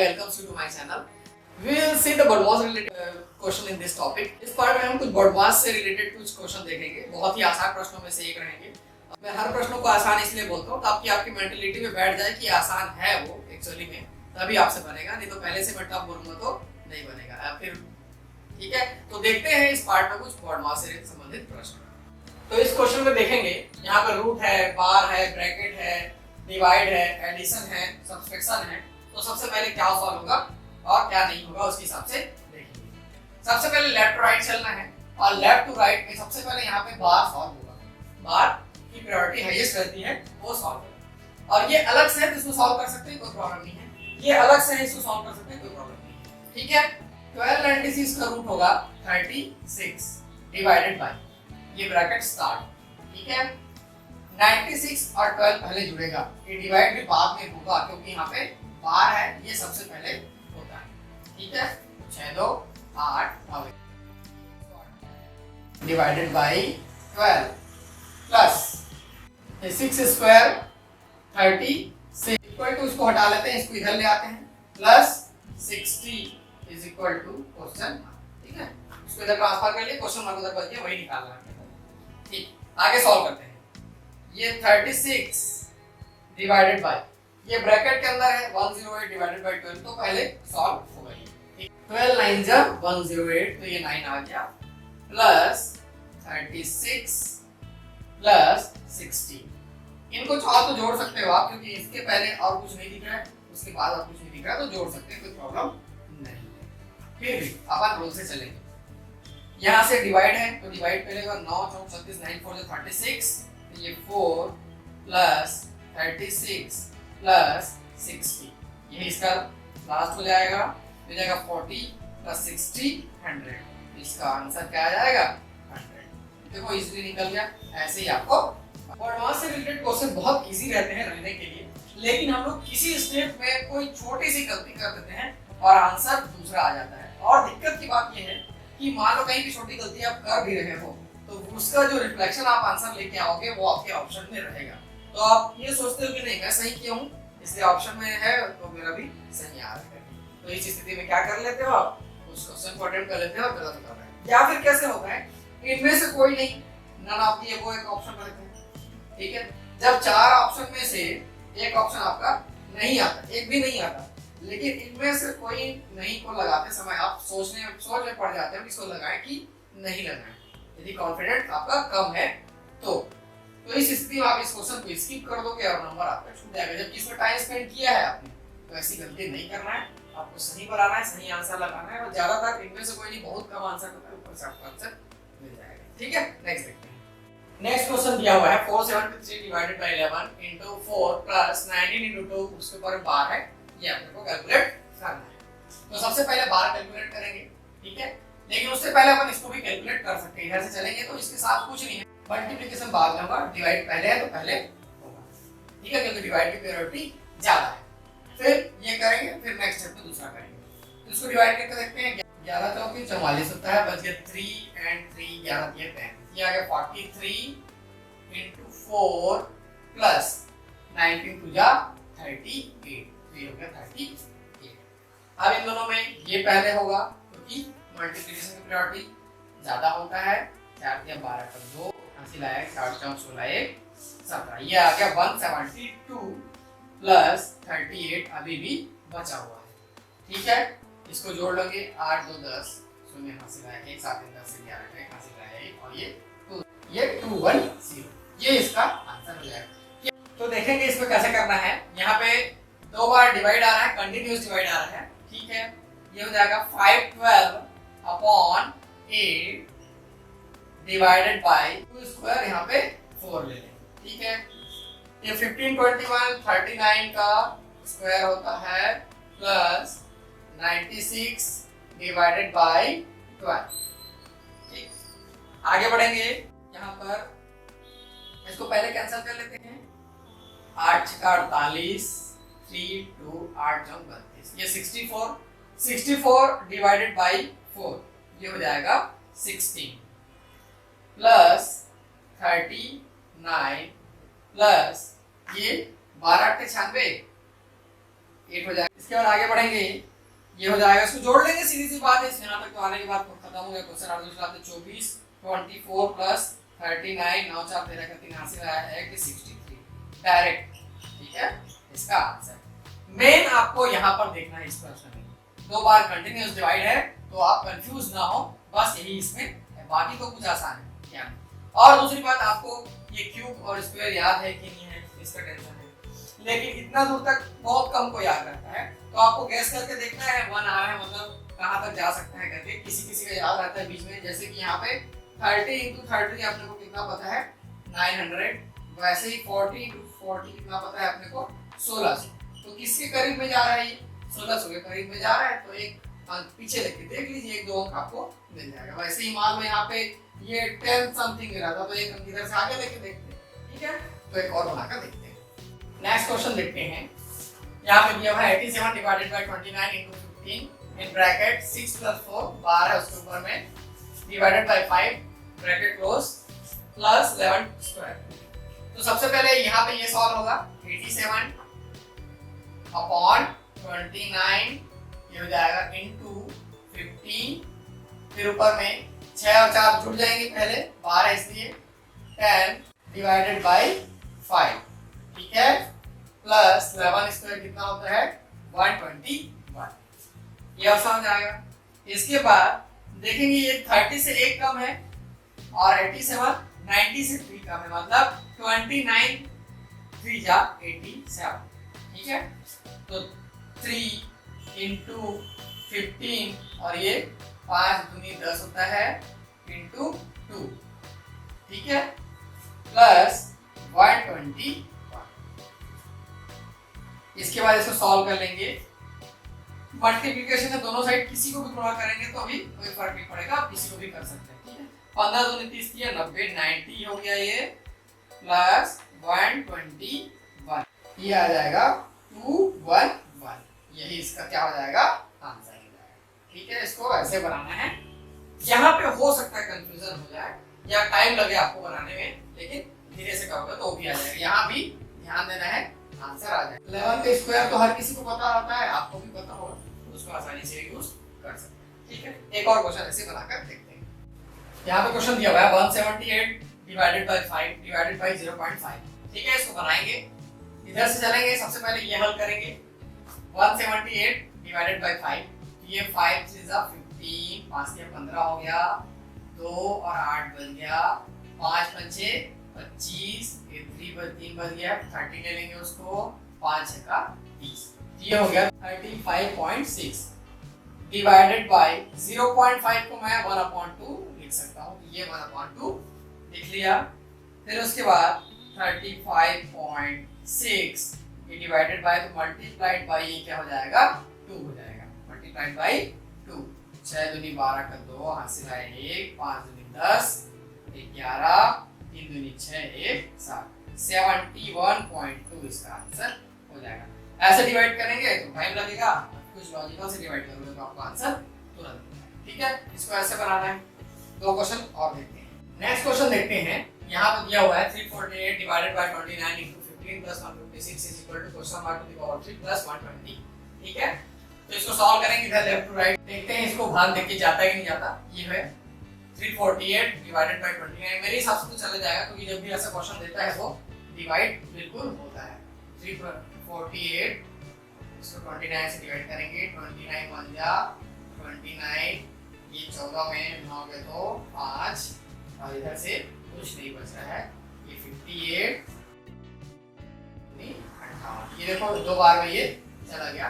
welcomes you to my channel. We will see the BODMAS related question in this topic. इस part में हम कुछ BODMAS से related कुछ क्वेश्चन देखेंगे। बहुत ही आसान प्रश्नों में से एक रहेंगे। मैं हर प्रश्नों को आसान इसलिए बोलता हूँ ताकि आपकी मेंटलिटी में बैठ जाए कि आसान है वो एक्चुअली में, तभी आपसे बनेगा, नहीं तो पहले से मैं टफ बोलूंगा तो नहीं बनेगा। फिर ठीक है, तो देखते हैं इस पार्ट में कुछ BODMAS से संबंधित प्रश्न। तो इस क्वेश्चन में देखेंगे, यहाँ पर रूट है, बार है, ब्रैकेट है, डिवाइड है, एडिशन है, सब्सट्रैक्शन है। तो सबसे पहले क्या सॉल्व होगा और क्या नहीं होगा उसके हिसाब से देखेंगे। सबसे पहले लेफ्ट टू राइट चलना है और लेफ्ट टू राइट में सबसे पहले यहाँ पे बार सॉल्व होगा। बार की प्रायोरिटी हाईएस्ट रहती है, वो सॉल्व होगा। और ये अलग से है तो इसको सॉल्व कर सकते हैं, कोई प्रॉब्लम नहीं है। ये अलग से है, इसको सॉल्व कर सकते हैं, कोई प्रॉब्लम नहीं है। ठीक है, 1296 का रूट होगा 36 डिवाइडेड बाय, ये ब्रैकेट स्टार्ट। ठीक है, 96 और 12 पहले जुड़ेगा, ये डिवाइड भी बाद में होगा क्योंकि यहाँ पे बार है, ये सबसे पहले होता है। ठीक है, 6 2 8 divided by 12 plus 6 square 36 equal to, इसको हटा लेते हैं, इसको इधर ले आते हैं, plus 60 is equal to question mark. ठीक है, इसको इधर ट्रांसफर कर लिए, क्वेश्चन मार्क उधर बच गया, वही निकालना है। ठीक, आगे सॉल्व करते हैं। ये 36 डिवाइडेड बाय, ये ब्रैकेट के अंदर है 108 डिवाइडेड बाय 12, तो पहले सॉल्व होगा ये। 12 9 जा 108, तो ये 9 आ गया, प्लस 36 प्लस 60। इनको चाहो तो जोड़ सकते हो आप, क्योंकि इसके पहले और कुछ नहीं दिख रहा है, उसके बाद और कुछ नहीं दिख रहा है, तो जोड़ सकते हैं, कोई प्रॉब्लम नहीं है। फिर भी अपन रूल से चलेंगे। यहाँ से डिवाइड है तो डिवाइड पहले 9 4 36 9 4 36, ये 4 प्लस 36 प्लस 60, ये इसका लास्ट हो जाएगा, हो जाएगा 40 प्लस 60 100। इसका आंसर क्या आ जाएगा 100। देखो इजीली निकल गया। ऐसे ही आपको BODMAS से रिलेटेड क्वेश्चन बहुत इजी रहते हैं रहने के लिए, लेकिन हम लोग किसी स्टेप में कोई छोटी सी गलती कर देते हैं और आंसर दूसरा आ जाता है। और दिक्कत की बात ये है कि मान लो कहीं भी छोटी गलती आप कर भी रहे हो तो उसका जो रिफ्लेक्शन आप आंसर लेके आओगे वो आपके ऑप्शन में रहेगा। तो आप ये सोचते हो कि नहीं मैं सही किया हूँ इसलिए ऑप्शन में है तो मेरा भी सही आ रहा है, तो इस स्थिति में क्या कर लेते हो आप, उस क्वेश्चन को अटेम्प्ट कर लेते हो और गलत कर रहे हैं। या फिर कैसे होता है, इनमें से कोई नहीं, नन ऑफ दी वो एक ऑप्शन रखते हैं। ठीक है, जब 4 ऑप्शन में से एक ऑप्शन आपका नहीं आता, एक भी नहीं आता, लेकिन इनमें से कोई नहीं को लगाते समय आप सोच में पड़ जाते हो किसको लगाएं कि नहीं लगाएं। यदि कॉन्फिडेंस आपका कम है तो इस स्थिति में आप इस क्वेश्चन को स्किप कर दोगे और नंबर आपका छूट जाएगा। जबकि इसमें टाइम स्पेंड किया है आपने, तो ऐसी गलती नहीं करना है, आपको सही बनाना है, सही आंसर लगाना है। और ज्यादातर इनमें से कोई नहीं, बहुत कम आंसर होता है, ऊपर से आपको आंसर मिल जाएगा। ठीक है, नेक्स्ट देखते हैं। नेक्स्ट क्वेश्चन दिया हुआ है 473 divided by 11 into 4 plus 19 into 2, उसके ऊपर बार है, ये अपने को कैलकुलेट करना है। तो सबसे पहले बार कैलकुलेट करेंगे। ठीक है, लेकिन उससे पहले अपन इसको भी कैलकुलेट कर सकते हैं। इधर से चलेंगे तो इसके साथ कुछ नहीं है, मल्टीप्लिकेशन बाद में होगा, डिवाइड पहले है तो पहले होगा। ठीक है, क्योंकि डिवाइड की प्रायोरिटी ज्यादा है। फिर ये करेंगे, फिर नेक्स्ट स्टेप में दूसरा करेंगे। तो इसको डिवाइड करके देखते हैं। 11 चौकी 44 होता है, बच गया 3 and 3 11 ये 10, ये आ गया 43 into 4 प्लस 19 2 जा 38, ये हो गया 38। अब इन दोनों में ये पहले होगा क्योंकि मल्टीप्लिकेशन की प्रायोरिटी ज्यादा होता है। 4 या 12 पर 2 हासिल लाया, 4 4 16 1 17, ये आ गया 172 प्लस 38 अभी भी बचा हुआ है। ठीक है, इसको जोड़ लोगे 8 2 10 शून्य हासिल आया 1 7 3 10 11 1 हासिल आया 1 और ये 210, ये इसका आंसर हो जाएगा। तो देखेंगे इसमें कैसे करना है। यहाँ पे 2 बार डिवाइड आ रहा है, कंटिन्यूअस डिवाइड आ रहा है। ठीक है, ये हो जाएगा 512 अपॉन 8 डिवाइडेड बाय 2 स्क्वायर, यहाँ पे 4 ले लें। ठीक है, ये 15 21 39 का स्क्वायर होता है प्लस 96 डिवाइडेड बाय 12। ठीक, आगे बढ़ेंगे। यहाँ पर इसको पहले कैंसिल कर लेते हैं, 8 6 48 3 2 8 9 32, ये 64 डिवाइडेड बाय 4, ये हो जाएगा 16 प्लस 39 प्लस ये 12 96, 8 हो जाएगा। इसके बाद आगे बढ़ेंगे, ये हो जाएगा, इसको जोड़ लेंगे, सीधी सी बात है। यहाँ तक तो आने के बाद खत्म हो गया क्वेश्चन। 24 24 प्लस 39 9 4 13 का 3 हासिल आया है कि 63 डायरेक्ट। ठीक है, इसका आंसर मेन आपको यहाँ पर देखना है। इस प्रश्न में 2 बार कंटिन्यूअस डिवाइड है, तो आप कंफ्यूज ना हो, बस यही इसमें है, बाकी तो कुछ आसान है क्या। और दूसरी बात, आपको ये क्यूब और स्क्वायर याद है कि नहीं है, इसका टेंशन है, लेकिन इतना दूर तक बहुत कम को याद रहता है, तो आपको गैस करके देखना है 1 आ रहा है मतलब कहाँ तक जा सकता है करके। किसी किसी का याद रहता है बीच में, जैसे कि यहाँ पे 30 × 30 अपने को कितना पता है 900, वैसे ही 40 × 40 कितना पता है अपने को 1600। तो किसके करीब में जा रहा है ये, 1600 के करीब में जा रहा है, तो एक पीछे लेके देख लीजिए, 1 2 अंक आपको मिल जाएगा। वैसे ही मान लो यहाँ पे ये 10 समथिंग रहा था, तो एक अंक इधर से आगे लेके देखते हैं। ठीक है, तो एक और बनाकर देखते हैं। नेक्स्ट क्वेश्चन देखते हैं। यहाँ पे दिया हुआ है 87 डिवाइडेड बाय 29 × 15 इन ब्रैकेट 6 + 4 12 है उसके ऊपर में, divided by 5 bracket close plus 11 square. तो सबसे पहले यहाँ पे ये सॉल्व होगा, 87 अपॉन 29 ये हो जाएगा इनटू 15, फिर ऊपर में 6 और 4 जुड़ जाएंगे, पहले 12 इसलिए 10 डिवाइडेड बाय 5। ठीक है, प्लस 11 स्क्वायर कितना होता है 121, ये अब समझ आएगा। इसके बाद देखेंगे ये 30 से 1 कम है और 87 90 से 3 कम है, मतलब 29 3 जा 87। ठीक है, तो 3 × 15 और ये 5 दूनी 10 होता है × 2। ठीक है, प्लस 121। इसके बाद इसको सॉल्व कर लेंगे। मल्टीप्लिकेशन है दोनों साइड, किसी को भी गुणा करेंगे तो अभी कोई फर्क नहीं पड़ेगा, आप किसी को भी कर सकते हैं। ठीक है, 15 दूनी 30 किया 90 90 हो गया ये, प्लस 121 ये आ जाएगा 211। यही इसका क्या हो जाएगा आंसर हो जाएगा। ठीक है, इसको ऐसे बनाना है। यहाँ पे हो सकता है कंफ्यूजन हो जाए या टाइम लगे आपको बनाने में, लेकिन धीरे से करोगे तो वो भी आ जाएगा। यहाँ भी ध्यान देना है, आंसर आ जाएगा। 11 का स्क्वायर तो हर किसी को पता होता है, आपको भी पता होगा, उसको आसानी से यूज कर सकते हैं। ठीक है, एक और क्वेश्चन ऐसे बनाकर देखते हैं। यहाँ पे क्वेश्चन दिया हुआ है 178 डिवाइडेड बाय 5 डिवाइडेड बाय 0.5। ठीक है, इसको बनाएंगे, इधर से चलेंगे, सबसे पहले ये हल करेंगे। 178 डिवाइडेड बाय 5, ये 5 3 जा 15, 5 के 15 हो गया, 2 और 8 बन गया, 5 5 25, 3 बच गया, 30 ले लेंगे उसको, 5 का 30, ये हो गया 35.6 डिवाइडेड बाय 0.5 को मैं 1/2 लिख सकता हूँ, ये 1/2 लिख लिया। फिर उसके बाद 35.6 ये डिवाइडेड बाय, तो मल्टीप्लाइड बाय ये क्या हो जाएगा 2 हो जाएगा, मल्टीप्लाइड बाय 2। 6 दूनी 12 का 2 हासिल है 1, 5 दूनी 10, 11, 3 दूनी 6, 1 7, 71.2 इसका आंसर हो जाएगा। ऐसे डिवाइड करेंगे तो टाइम लगेगा, कुछ लॉजिकल से डिवाइड करोगे तो आपका आंसर तुरंत मिल जाएगा। ठीक है, इसको ऐसे बनाना है। 2 क्वेश्चन और देखते हैं। नेक्स्ट क्वेश्चन देखते हैं। यहाँ पे दिया हुआ है 348 divided by 29 × 15 plus 156 is equal to question mark to the power 3 plus 120। ठीक है, तो इसको सॉल्व करेंगे इधर लेफ्ट टू राइट, देखते हैं इसको भाग देख के जाता है कि नहीं जाता। ये है 348 डिवाइडेड बाय 29, मेरे हिसाब से तो चला जाएगा, क्योंकि जब भी ऐसा क्वेश्चन देता है वो डिवाइड बिल्कुल होता है। 348 इसको 29 से डिवाइड करेंगे, 29 बन जा 29, ये 14 में 9 के 2 5 और इधर से कुछ नहीं बच रहा है, ये 58 58, ये देखो 2 बार में ये चला गया,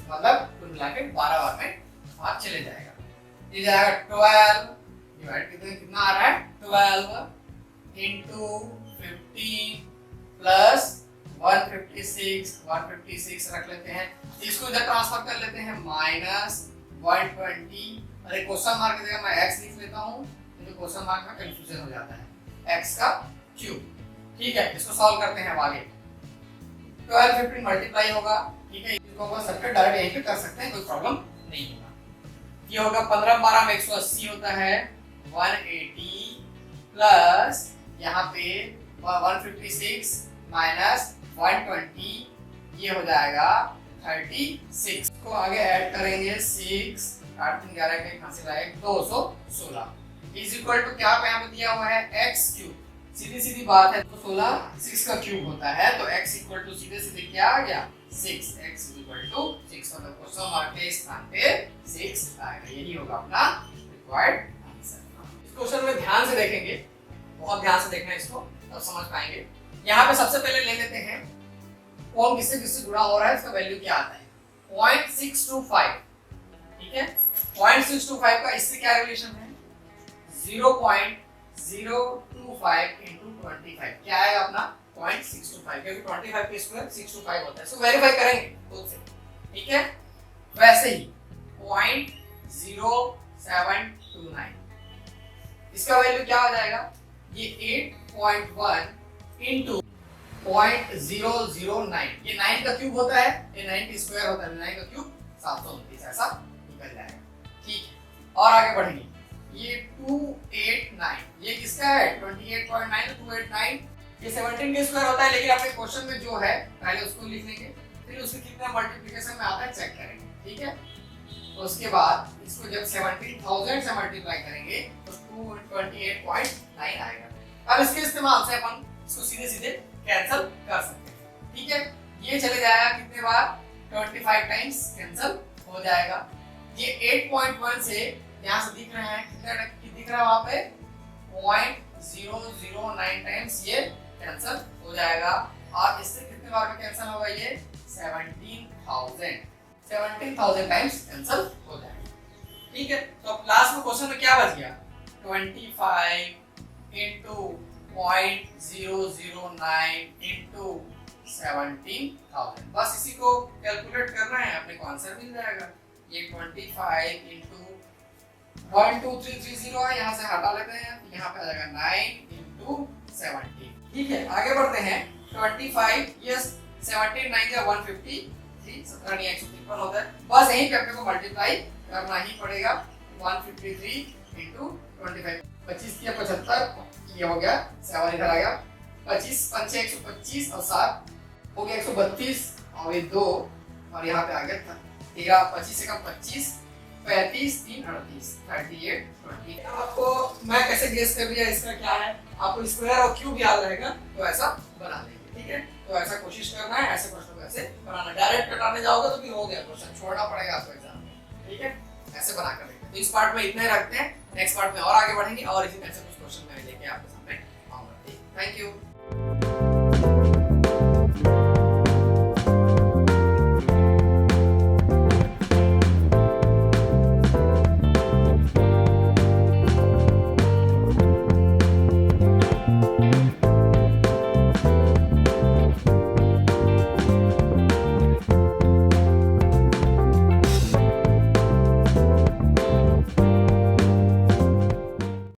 मतलब कुल मिला के 12 बार में 5 चले जाएगा। ये जाएगा 12 डिवाइड कितना आ रहा है 12 into 15 प्लस 156 रख लेते हैं, इसको इधर ट्रांसफर कर लेते हैं माइनस 120, और एक क्वेश्चन मार्क की जगह मैं x लिख लेता हूँ, तो क्वेश्चन मार्क में कंफ्यूजन हो जाता है, x का क्यूब। ठीक है, इसको सॉल्व करते हैं आगे। 12 15 मल्टीप्लाई होगा। ठीक है, इसको हम सबके डायरेक्ट यहीं पे कर सकते हैं, कोई प्रॉब्लम नहीं होगा। ये होगा 15 12 में 180 होता है 180 प्लस यहाँ पे 156 माइनस 120 ये हो जाएगा 36 को आगे ऐड करेंगे 6 8 3 11 के कहां से लाए 216 इज इक्वल टू क्या पे यहाँ पे दिया हुआ है x क्यूब। सीधी सीधी बात है, तो 16 6 का क्यूब होता है, तो x इक्वल टू सीधे सीधे क्या आ गया 6x इक्वल टू 6, मतलब क्वेश्चन मार्क के स्थान पे 6 आएगा। यही होगा अपना रिक्वायर्ड आंसर। इस क्वेश्चन में ध्यान से देखेंगे, बहुत ध्यान से देखना इसको, तब समझ पाएंगे। यहाँ पे सबसे पहले ले लेते हैं कौन किससे किससे जुड़ा हो रहा है, इसका वैल्यू क्या आता है 0.625, ठीक है। 0.625 का इससे क्या रिलेशन है 0.025 into 25, क्या आएगा अपना 0.625, क्योंकि 25 के स्क्वायर 625 होता है। सो वेरीफाई करेंगे खुद से, ठीक है। वैसे ही 0.0729 इसका वैल्यू क्या हो जाएगा, ये 8.1 into 0.009, ये 9 का क्यूब होता है, ये 9 का स्क्वायर होता है, 9 का क्यूब 729, ऐसा निकल जाएगा, ठीक है। और आगे बढ़ेंगे, ये 289, ये किसका है 28.9, 289 ये 17 के स्क्वायर होता है, लेकिन अपने क्वेश्चन में जो है पहले उसको लिख लेंगे, फिर उसके कितना मल्टीप्लिकेशन में आता है चेक करेंगे, ठीक है। तो उसके बाद इसको जब 17,000 से मल्टीप्लाई करेंगे तो 228.9 आएगा। अब इसके इस्तेमाल से अपन इसको सीधे सीधे कैंसिल कर सकते हैं, ठीक है। ये चले जाएगा कितने बार 25 टाइम्स कैंसिल हो जाएगा। ये 8.1 से यहाँ से दिख रहे हैं कितना दिख रहा है वहां पे 0.009 टाइम्स ये कैंसिल हो जाएगा, और इससे कितने बार में कैंसिल होगा ये 17,000 टाइम्स कैंसिल हो जाएगा, ठीक है। तो लास्ट में क्वेश्चन में क्या बच गया 25 into 0.009 into 17,000, बस इसी को कैलकुलेट करना है, अपने को आंसर मिल जाएगा। ये 25 into 12330 है, यहाँ से हटा लेते हैं, यहाँ पे आ जाएगा 9 into 17, ठीक है। आगे बढ़ते हैं 25 यस 17 9 या 153 17 नहीं 153 होता है, बस यहीं पे अपने को मल्टीप्लाई करना ही पड़ेगा 153 into 25, 25 किया 75, ये हो गया 7 इधर आ गया 25 5 125 और 7 हो गया 132, और ये 2 और यहाँ पे आ गया 13 25 से कम 25 35 3 38 38 20। आपको मैं कैसे गेस कर लिया इसका क्या है, आपको स्क्वायर और क्यूब याद रहेगा तो ऐसा बना लेंगे, ठीक है। तो ऐसा कोशिश करना है, ऐसे प्रश्न को ऐसे बनाना, डायरेक्ट कटाने जाओगे तो फिर हो गया क्वेश्चन, छोड़ना पड़ेगा आपको एग्जाम में, ठीक है। ऐसे बना कर लेंगे। तो इस पार्ट में इतना ही रखते हैं, नेक्स्ट पार्ट में और आगे बढ़ेंगे और इसी तरह से कुछ क्वेश्चन मैं लेके आपके सामने आऊंगा। Thank you.